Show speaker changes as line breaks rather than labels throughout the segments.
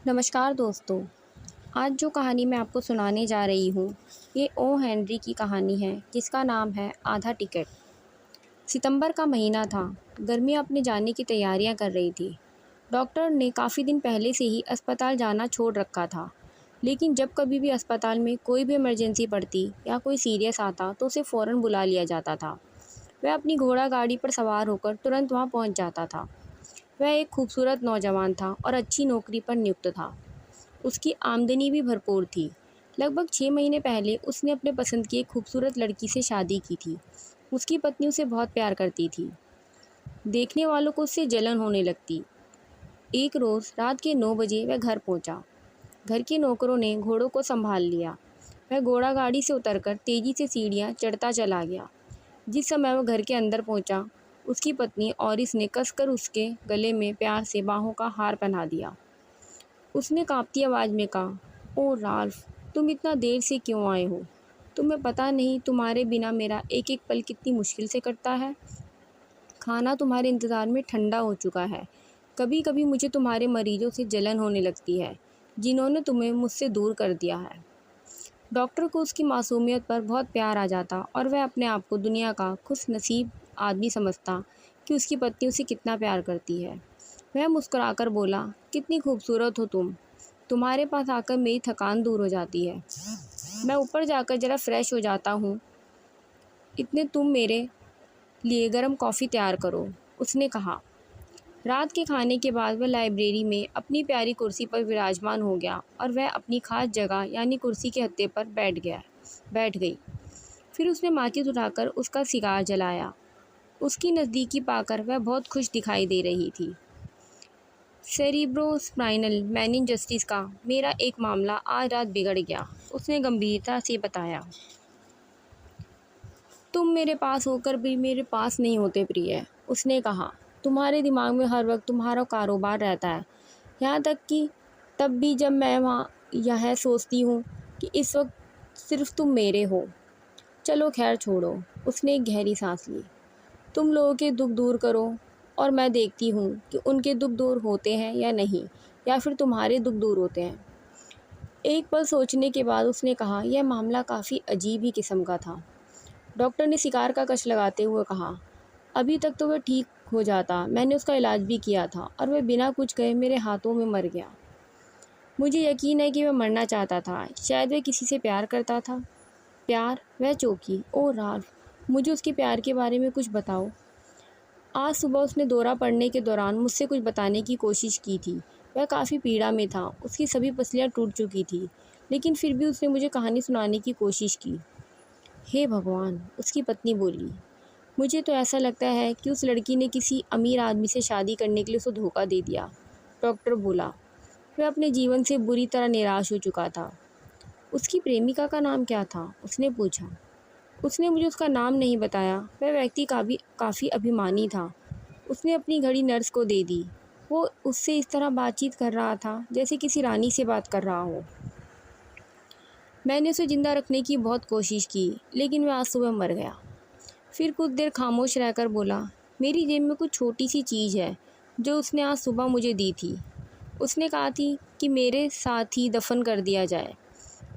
नमस्कार दोस्तों। आज जो कहानी मैं आपको सुनाने जा रही हूँ, ये ओ हेनरी की कहानी है जिसका नाम है आधा टिकट। सितंबर का महीना था। गर्मियाँ अपने जाने की तैयारियाँ कर रही थी। डॉक्टर ने काफ़ी दिन पहले से ही अस्पताल जाना छोड़ रखा था, लेकिन जब कभी भी अस्पताल में कोई भी इमरजेंसी पड़ती या कोई सीरियस आता तो उसे फ़ौरन बुला लिया जाता था। वह अपनी घोड़ा गाड़ी पर सवार होकर तुरंत वहाँ पहुँच जाता था। वह एक खूबसूरत नौजवान था और अच्छी नौकरी पर नियुक्त था। उसकी आमदनी भी भरपूर थी। लगभग 6 महीने पहले उसने अपने पसंद की एक खूबसूरत लड़की से शादी की थी। उसकी पत्नी उसे बहुत प्यार करती थी। देखने वालों को उससे जलन होने लगती। एक रोज़ रात के 9 बजे वह घर पहुंचा। घर के नौकरों ने घोड़ों को संभाल लिया। वह घोड़ा गाड़ी से उतरकर तेजी से सीढ़ियां चढ़ता चला गया। जिस समय वह घर के अंदर पहुंचा, उसकी पत्नी ऑरिस ने कसकर उसके गले में प्यार से बाहों का हार पहना दिया। उसने काँपती आवाज़ में कहा, "ओह राल्फ, तुम इतना देर से क्यों आए हो? तुम्हें पता नहीं तुम्हारे बिना मेरा एक एक पल कितनी मुश्किल से कटता है। खाना तुम्हारे इंतज़ार में ठंडा हो चुका है। कभी कभी मुझे तुम्हारे मरीजों से जलन होने लगती है, जिन्होंने तुम्हें मुझसे दूर कर दिया है।" डॉक्टर को उसकी मासूमियत पर बहुत प्यार आ जाता और वह अपने आप को दुनिया का खुश नसीब आदमी समझता कि उसकी पत्नी उसे कितना प्यार करती है। वह मुस्कुराकर बोला, "कितनी खूबसूरत हो तुम। तुम्हारे पास आकर मेरी थकान दूर हो जाती है। मैं ऊपर जाकर ज़रा फ्रेश हो जाता हूँ। इतने तुम मेरे लिए गर्म कॉफ़ी तैयार करो।" उसने कहा। रात के खाने के बाद वह लाइब्रेरी में अपनी प्यारी कुर्सी पर विराजमान हो गया और वह अपनी खास जगह यानी कुर्सी के हत्थे पर बैठ गई। फिर उसने माचिस उठाकर उसका सिगार जलाया। उसकी नज़दीकी पाकर वह बहुत खुश दिखाई दे रही थी। सेरिब्रोस्पाइनल मेनिंजाइटिस का मेरा एक मामला आज रात बिगड़ गया, उसने गंभीरता से बताया। तुम मेरे पास होकर भी मेरे पास नहीं होते प्रिय, उसने कहा। तुम्हारे दिमाग में हर वक्त तुम्हारा कारोबार रहता है, यहाँ तक कि तब भी जब मैं वहाँ यह सोचती हूँ कि इस वक्त सिर्फ तुम मेरे हो। चलो खैर छोड़ो, उसने एक गहरी सांस ली। तुम लोगों के दुख दूर करो और मैं देखती हूँ कि उनके दुख दूर होते हैं या नहीं, या फिर तुम्हारे दुख दूर होते हैं। एक पल सोचने के बाद उसने कहा, यह मामला काफ़ी अजीब ही किस्म का था। डॉक्टर ने सिगार का कश लगाते हुए कहा, अभी तक तो वह ठीक हो जाता। मैंने उसका इलाज भी किया था और वह बिना कुछ कहे मेरे हाथों में मर गया। मुझे यकीन है कि वह मरना चाहता था। शायद वह किसी से प्यार करता था। प्यार? वह चौंकी। ओह राल्फ, मुझे उसके प्यार के बारे में कुछ बताओ। आज सुबह उसने दौरा पड़ने के दौरान मुझसे कुछ बताने की कोशिश की थी। वह काफ़ी पीड़ा में था। उसकी सभी पसलियाँ टूट चुकी थी, लेकिन फिर भी उसने मुझे कहानी सुनाने की कोशिश की। हे भगवान, उसकी पत्नी बोली। मुझे तो ऐसा लगता है कि उस लड़की ने किसी अमीर आदमी से शादी करने के लिए उसे धोखा दे दिया, डॉक्टर बोला। वह अपने जीवन से बुरी तरह निराश हो चुका था। उसकी प्रेमिका का नाम क्या था? उसने पूछा। उसने मुझे उसका नाम नहीं बताया। वह व्यक्ति काफ़ी अभिमानी था। उसने अपनी घड़ी नर्स को दे दी। वो उससे इस तरह बातचीत कर रहा था जैसे किसी रानी से बात कर रहा हो। मैंने उसे ज़िंदा रखने की बहुत कोशिश की, लेकिन वह आज सुबह मर गया। फिर कुछ देर खामोश रहकर बोला, मेरी जेब में कुछ छोटी सी चीज़ है जो उसने आज सुबह मुझे दी थी। उसने कहा थी कि मेरे साथ ही दफन कर दिया जाए।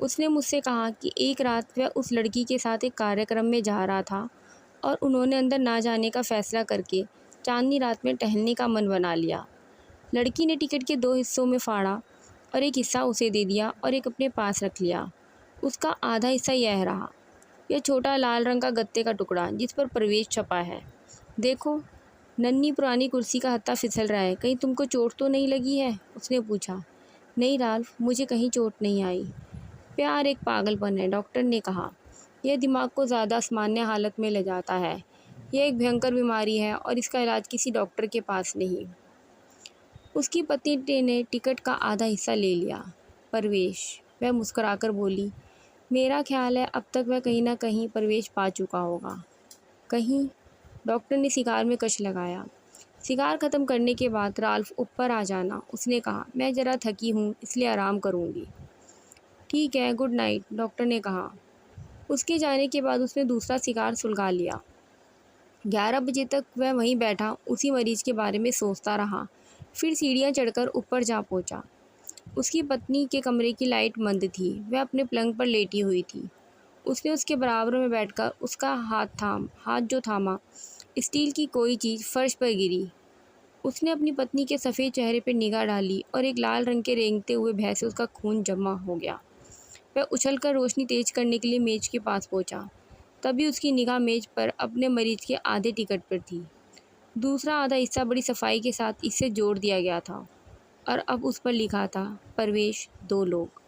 उसने मुझसे कहा कि एक रात वह उस लड़की के साथ एक कार्यक्रम में जा रहा था और उन्होंने अंदर ना जाने का फ़ैसला करके चांदनी रात में टहलने का मन बना लिया। लड़की ने टिकट के 2 हिस्सों में फाड़ा और एक हिस्सा उसे दे दिया और एक अपने पास रख लिया। उसका आधा हिस्सा यह रहा, यह छोटा लाल रंग का गत्ते का टुकड़ा जिस पर प्रवेश छपा है। देखो, नन्ही पुरानी कुर्सी का हत्था फिसल रहा है। कहीं तुमको चोट तो नहीं लगी है? उसने पूछा। नहीं राल्फ, मुझे कहीं चोट नहीं आई। प्यार एक पागलपन है, डॉक्टर ने कहा। यह दिमाग को ज़्यादा सामान्य हालत में ले जाता है। यह एक भयंकर बीमारी है और इसका इलाज किसी डॉक्टर के पास नहीं। उसकी पत्नी ने टिकट का आधा हिस्सा ले लिया। प्रवेश? वह मुस्कुराकर बोली, मेरा ख्याल है अब तक वह कहीं ना कहीं प्रवेश पा चुका होगा। कहीं? डॉक्टर ने सिगार में कश लगाया। सिगार ख़त्म करने के बाद राल्फ ऊपर आ जाना, उसने कहा। मैं ज़रा थकी हूँ इसलिए आराम करूँगी। ठीक है, गुड नाइट, डॉक्टर ने कहा। उसके जाने के बाद उसने दूसरा सिगार सुलगा लिया। 11 बजे तक वह वहीं बैठा उसी मरीज के बारे में सोचता रहा। फिर सीढ़ियाँ चढ़कर ऊपर जा पहुँचा। उसकी पत्नी के कमरे की लाइट मंद थी। वह अपने पलंग पर लेटी हुई थी। उसने उसके बराबर में बैठकर उसका हाथ जो थामा, स्टील की कोई चीज़ फर्श पर गिरी। उसने अपनी पत्नी के सफ़ेद चेहरे पर निगाह डाली और एक लाल रंग के रेंगते हुए भय से उसका खून जमा हो गया। वह उछलकर रोशनी तेज करने के लिए मेज के पास पहुंचा। तभी उसकी निगाह मेज पर अपने मरीज के आधे टिकट पर थी। दूसरा आधा हिस्सा बड़ी सफाई के साथ इससे जोड़ दिया गया था और अब उस पर लिखा था, प्रवेश 2 लोग।